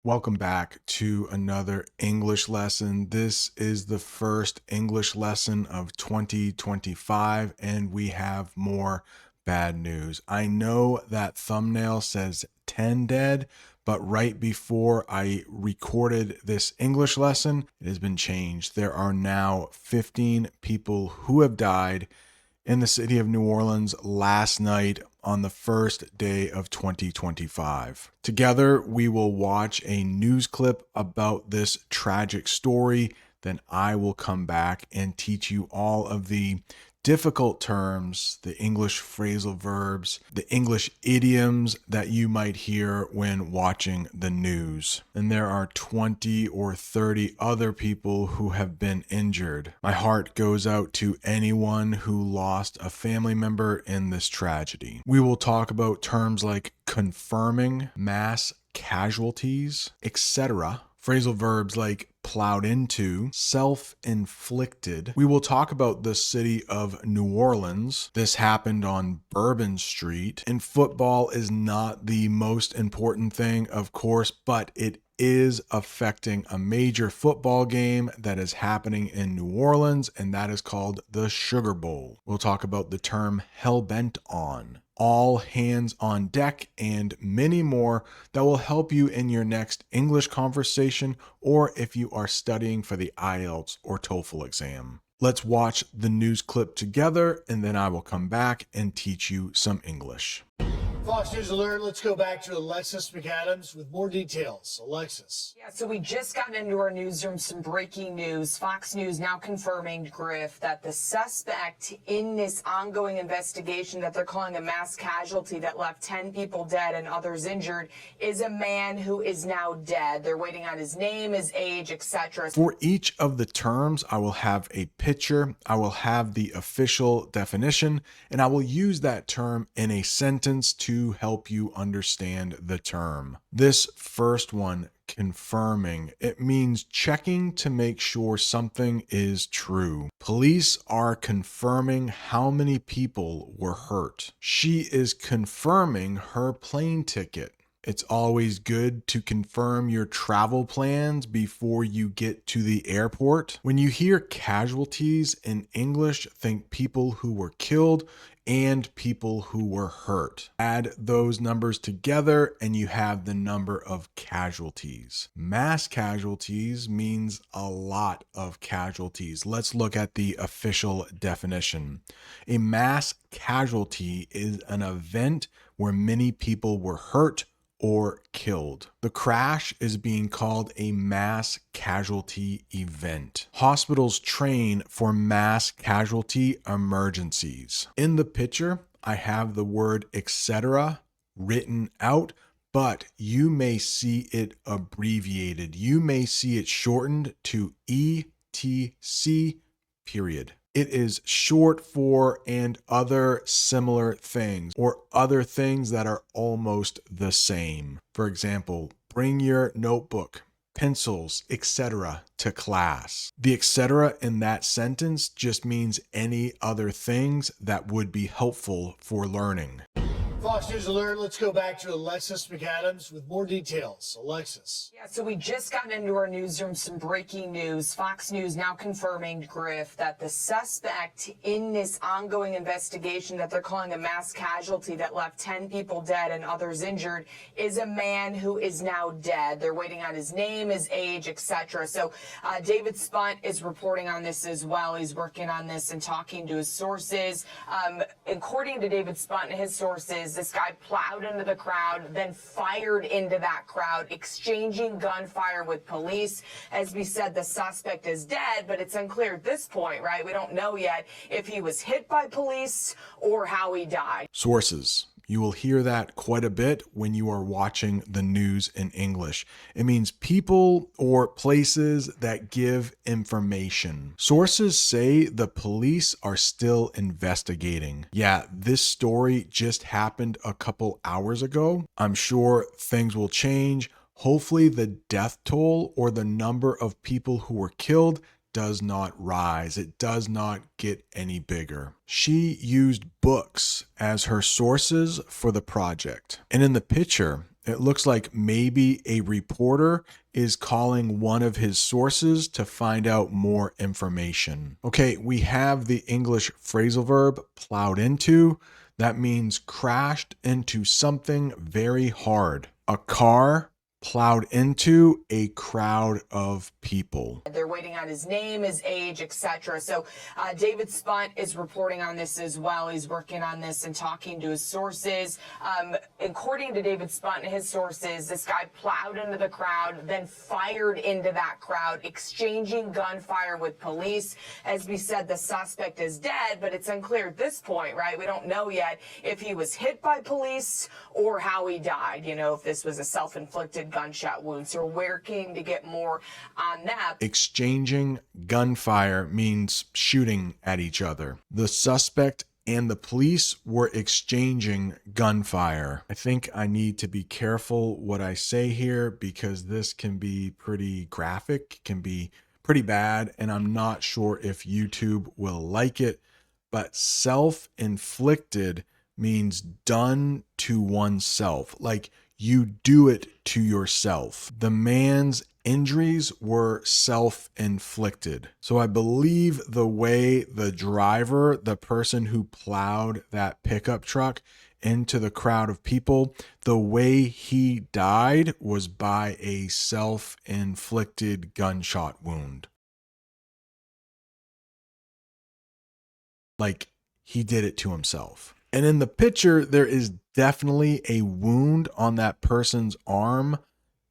Welcome back to another English lesson. This is the first English lesson of 2025, and we have more bad news. I know that thumbnail says 10 dead, but right before I recorded this English lesson, it has been changed. There are now 15 people who have died in the city of New Orleans last night on the first day of 2025. Together, we will watch a news clip about this tragic story. Then I will come back and teach you all of the difficult terms, the English phrasal verbs, the English idioms that you might hear when watching the news. And there are 20 or 30 other people who have been injured. My heart goes out to anyone who lost a family member in this tragedy. We will talk about terms like confirming, mass casualties, etc. Phrasal verbs like plowed into, self-inflicted. We will talk about the city of New Orleans. This happened on Bourbon Street. And football is not the most important thing, of course, but it is affecting a major football game that is happening in New Orleans, and that is called the Sugar Bowl. We'll talk about the term hell-bent on, all hands on deck, and many more that will help you in your next English conversation or if you are studying for the IELTS or TOEFL exam. Let's watch the news clip together, and then I will come back and teach you some English. Fox News Alert, let's go back to Alexis McAdams with more details. Alexis. Yeah, so we just got into our newsroom some breaking news. Fox News now confirming, Griff, that the suspect in this ongoing investigation that they're calling a mass casualty that left 10 people dead and others injured is a man who is now dead. They're waiting on his name, his age, etc. For each of the terms, I will have a picture, I will have the official definition, and I will use that term in a sentence to help you understand the term. This first one, confirming, it means checking to make sure something is true. Police are confirming how many people were hurt. She is confirming her plane ticket. It's always good to confirm your travel plans before you get to the airport. When you hear casualties in English, think people who were killed and people who were hurt. Add those numbers together and you have the number of casualties. Mass casualties means a lot of casualties. Let's look at the official definition. A mass casualty is an event where many people were hurt or killed. The crash is being called a mass casualty event. Hospitals train for mass casualty emergencies. In the picture, I have the word etc. written out, but you may see it abbreviated. You may see it shortened to ETC period. It is short for and other similar things, or other things that are almost the same. For example, bring your notebook, pencils, etc. to class. The etc. in that sentence just means any other things that would be helpful for learning. Fox News Alert, let's go back to Alexis McAdams with more details. Alexis. Yeah, so we just got into our newsroom some breaking news. Fox News now confirming, Griff, that the suspect in this ongoing investigation that they're calling a mass casualty that left 10 people dead and others injured is a man who is now dead. They're waiting on his name, his age, etc. So David Spunt is reporting on this as well. He's working on this and talking to his sources. According to David Spunt and his sources, this guy plowed into the crowd, then fired into that crowd, exchanging gunfire with police. As we said, the suspect is dead, but it's unclear at this point, right? We don't know yet if he was hit by police or how he died. Sources. You will hear that quite a bit when you are watching the news in English. It means people or places that give information. Sources say the police are still investigating. Yeah, this story just happened a couple hours ago. I'm sure things will change. Hopefully the death toll or the number of people who were killed does not rise. It does not get any bigger. She used books as her sources for the project. And in the picture, It looks like maybe a reporter is calling one of his sources to find out more information. Okay, we have the English phrasal verb plowed into. That means crashed into something very hard. A car plowed into a crowd of people. They're waiting on his name, his age, etc. So David Spunt is reporting on this as well. He's working on this and talking to his sources. According to David Spunt and his sources, this guy plowed into the crowd, then fired into that crowd, exchanging gunfire with police. As we said, the suspect is dead, but it's unclear at this point, right? We don't know yet if he was hit by police or how he died, you know, if this was a self-inflicted gunshot wound. So we're working to get more on that. Exchanging gunfire means shooting at each other. The suspect and the police were exchanging gunfire. I think I need to be careful what I say here because this can be pretty graphic, can be pretty bad, and I'm not sure if YouTube will like it. But self-inflicted means done to oneself, like you do it to yourself. The man's injuries were self-inflicted. So I believe the way the driver, the person who plowed that pickup truck into the crowd of people, the way he died was by a self-inflicted gunshot wound. Like he did it to himself. And in the picture, there is definitely a wound on that person's arm.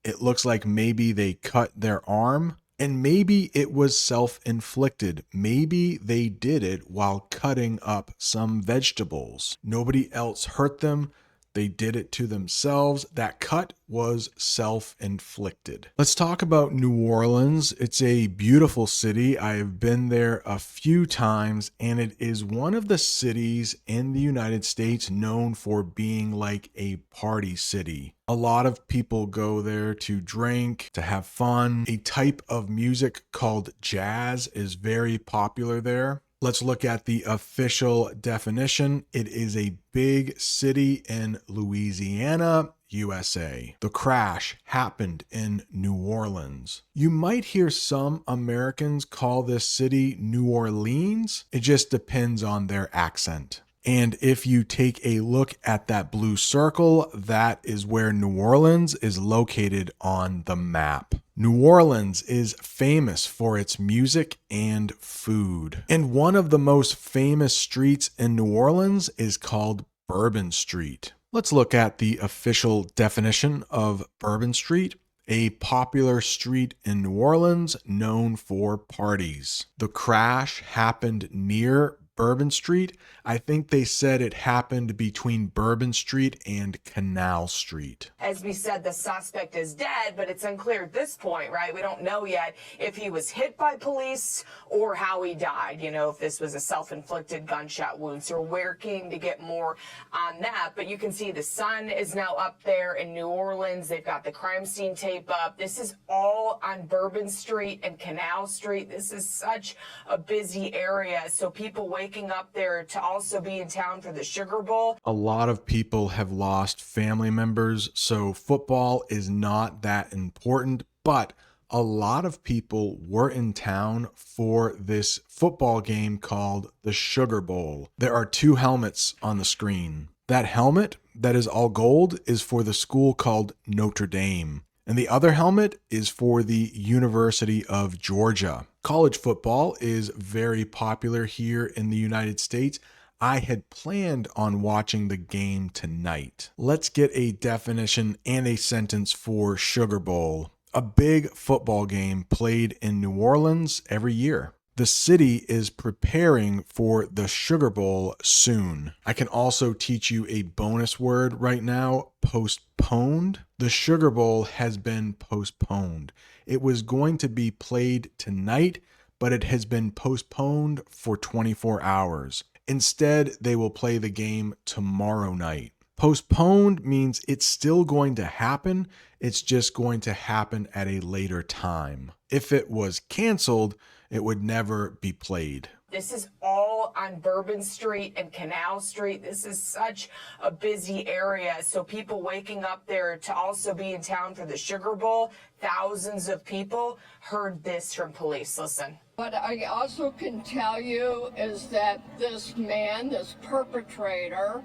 It looks like maybe they cut their arm, and maybe it was self-inflicted. Maybe they did it while cutting up some vegetables. Nobody else hurt them. They did it to themselves. That cut was self-inflicted. Let's talk about New Orleans. It's a beautiful city. I have been there a few times, and it is one of the cities in the United States known for being like a party city. A lot of people go there to drink, to have fun. A type of music called jazz is very popular there. Let's look at the official definition. It is a big city in Louisiana, USA. The crash happened in New Orleans. You might hear some Americans call this city New Orleans. It just depends on their accent. And if you take a look at that blue circle, that is where New Orleans is located on the map. New Orleans is famous for its music and food. And one of the most famous streets in New Orleans is called Bourbon Street. Let's look at the official definition of Bourbon Street. A popular street in New Orleans known for parties. The crash happened near Bourbon Street. I think they said it happened between Bourbon Street and Canal Street. As we said, the suspect is dead, but it's unclear at this point, right? We don't know yet if he was hit by police or how he died, you know, if this was a self-inflicted gunshot wound. So we're working to get more on that. But you can see the sun is now up there in New Orleans. They've got the crime scene tape up. This is all on Bourbon Street and Canal Street. This is such a busy area. So people waking up there to also be in town for the Sugar Bowl. A lot of people have lost family members, so football is not that important, but a lot of people were in town for this football game called the Sugar Bowl. There are two helmets on the screen. That helmet that is all gold is for the school called Notre Dame. And the other helmet is for the University of Georgia. College football is very popular here in the United States. I had planned on watching the game tonight. Let's get a definition and a sentence for Sugar Bowl. A big football game played in New Orleans every year. The city is preparing for the Sugar Bowl soon. I can also teach you a bonus word right now, postponed. The Sugar Bowl has been postponed. It was going to be played tonight, but it has been postponed for 24 hours. Instead, they will play the game tomorrow night. Postponed means it's still going to happen. It's just going to happen at a later time. If it was canceled, it would never be played. This is all on Bourbon Street and Canal Street. This is such a busy area. So people waking up there to also be in town for the Sugar Bowl, thousands of people heard this from police. Listen. What I also can tell you is that this man, this perpetrator,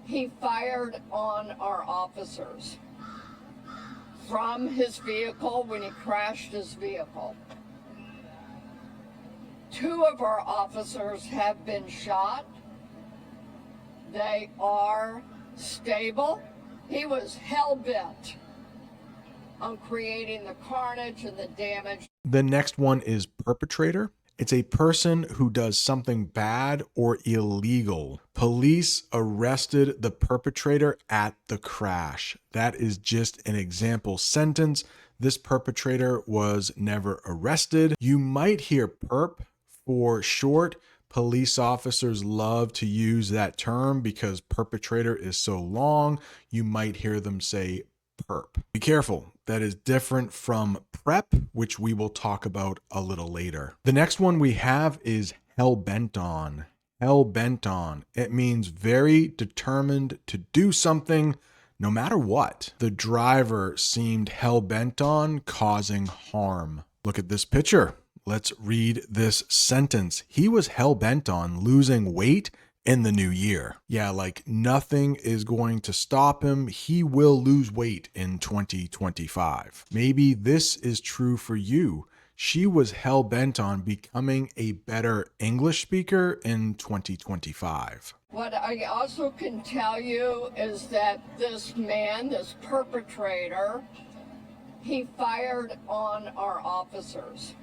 he fired on our officers from his vehicle when he crashed his vehicle. 2 of our officers have been shot. They are stable. He was hell-bent on creating the carnage and the damage. The next one is perpetrator. It's a person who does something bad or illegal. Police arrested the perpetrator at the crash. That is just an example sentence. This perpetrator was never arrested. You might hear perp for short. Police officers love to use that term because perpetrator is so long. You might hear them say perp. Be careful. That is different from prep, which we will talk about a little later. The next one we have is hell-bent on. Hell-bent on. It means very determined to do something no matter what. The driver seemed hell-bent on causing harm. Look at this picture. Let's read this sentence. He was hell-bent on losing weight in the new year. Yeah, like nothing is going to stop him. He will lose weight in 2025. Maybe this is true for you. She was hell-bent on becoming a better English speaker in 2025. What I also can tell you is that this man, this perpetrator, he fired on our officers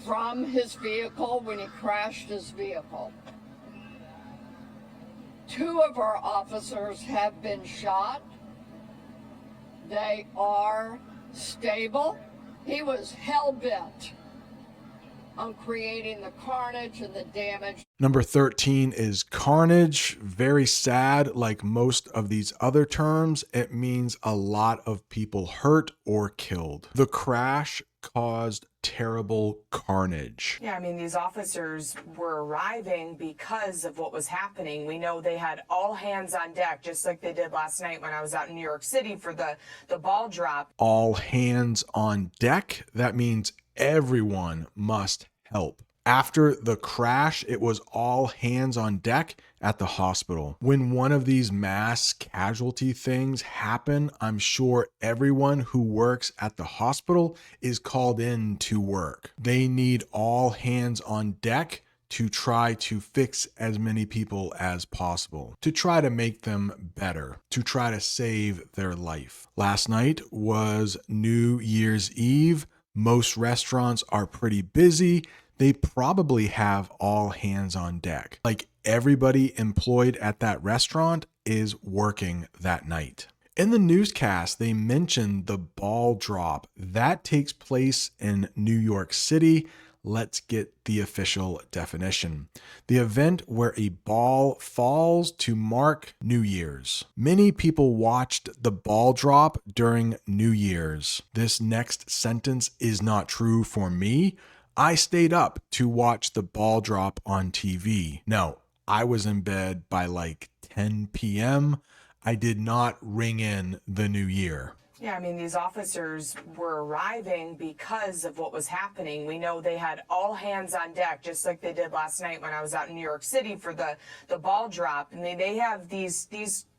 from his vehicle when he crashed his vehicle. 2 of our officers have been shot. They are stable. He was hell-bent on creating the carnage and the damage. Number 13 is carnage. Very sad. Like most of these other terms, it means a lot of people hurt or killed. The crash caused terrible carnage. Yeah, I mean, these officers were arriving because of what was happening. We know they had all hands on deck, just like they did last night when I was out in New York City for the ball drop. All hands on deck. That means everyone must help. After the crash, it was all hands on deck at the hospital. When one of these mass casualty things happen, I'm sure everyone who works at the hospital is called in to work. They need all hands on deck to try to fix as many people as possible, to try to make them better, to try to save their life. Last night was New Year's Eve. Most restaurants are pretty busy. They probably have all hands on deck. Like everybody employed at that restaurant is working that night. In the newscast, they mentioned the ball drop. That takes place in New York City. Let's get the official definition. The event where a ball falls to mark New Year's. Many people watched the ball drop during New Year's. This next sentence is not true for me. I stayed up to watch the ball drop on TV. No, I was in bed by like 10 p.m. I did not ring in the new year. Yeah, I mean, these officers were arriving because of what was happening. We know they had all hands on deck, just like they did last night when I was out in New York City for the ball drop. And they have these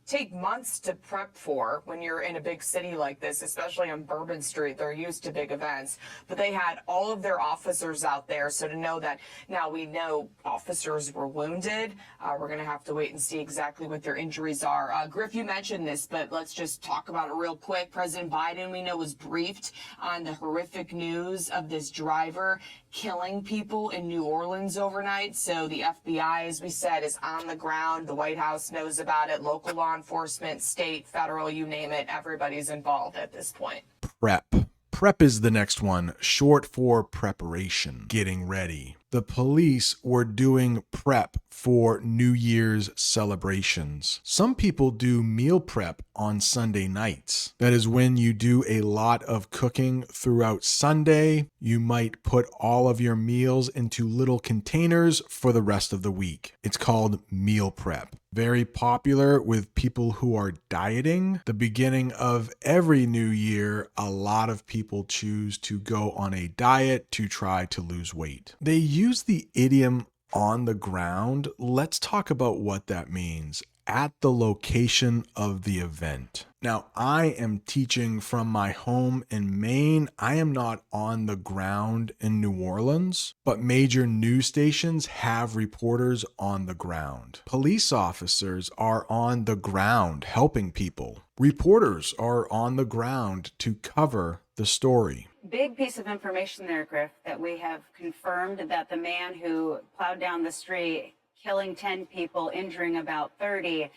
take months to prep for when you're in a big city like this, especially on Bourbon Street. They're used to big events, but they had all of their officers out there. So to know that now we know officers were wounded, we're going to have to wait and see exactly what their injuries are. Griff, you mentioned this, but let's just talk about it real quick. President Biden, we know, was briefed on the horrific news of this driver killing people in New Orleans overnight. So the FBI, as we said, is on the ground. The White House knows about it. Local law enforcement, state, federal, you name it. Everybody's involved at this point. Prep. Prep is the next one, short for preparation, getting ready. The police were doing prep for New Year's celebrations. Some people do meal prep on Sunday nights. That is when you do a lot of cooking throughout Sunday. You might put all of your meals into little containers for the rest of the week. It's called meal prep. Very popular with people who are dieting. The beginning of every new year, a lot of people choose to go on a diet to try to lose weight. They use the idiom on the ground. Let's talk about what that means. At the location of the event. Now, I am teaching from my home in Maine. I am not on the ground in New Orleans, but major news stations have reporters on the ground. Police officers are on the ground helping people. Reporters are on the ground to cover the story. Big piece of information there, Griff, that we have confirmed that the man who plowed down the street, killing 10 people, injuring about 30,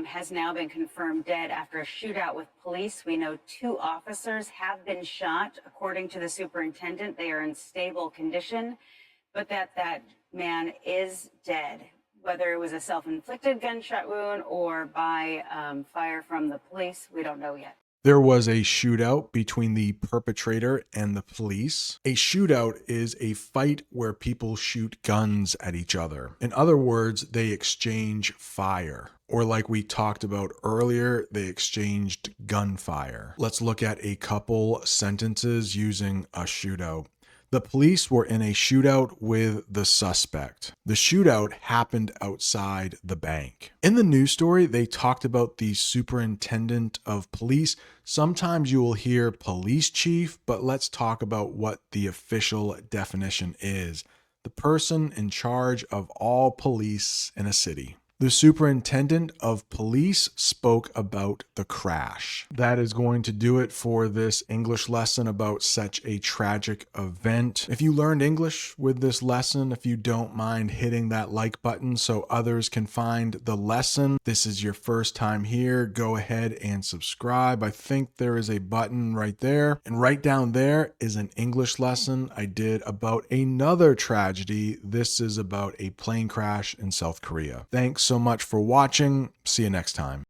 has now been confirmed dead after a shootout with police. We know 2 officers have been shot. According to the superintendent, they are in stable condition, but that man is dead. Whether it was a self-inflicted gunshot wound or by fire from the police, we don't know yet. There was a shootout between the perpetrator and the police. A shootout is a fight where people shoot guns at each other. In other words, they exchange fire. Or like we talked about earlier, they exchanged gunfire. Let's look at a couple sentences using a shootout. The police were in a shootout with the suspect. The shootout happened outside the bank. In the news story, they talked about the superintendent of police. Sometimes you will hear police chief, but let's talk about what the official definition is. The person in charge of all police in a city. The superintendent of police spoke about the crash. That is going to do it for this English lesson about such a tragic event. If you learned English with this lesson, if you don't mind hitting that like button so others can find the lesson, this is your first time here, go ahead and subscribe. I think there is a button right there. And right down there is an English lesson I did about another tragedy. This is about a plane crash in South Korea. Thanks so much for watching. See you next time.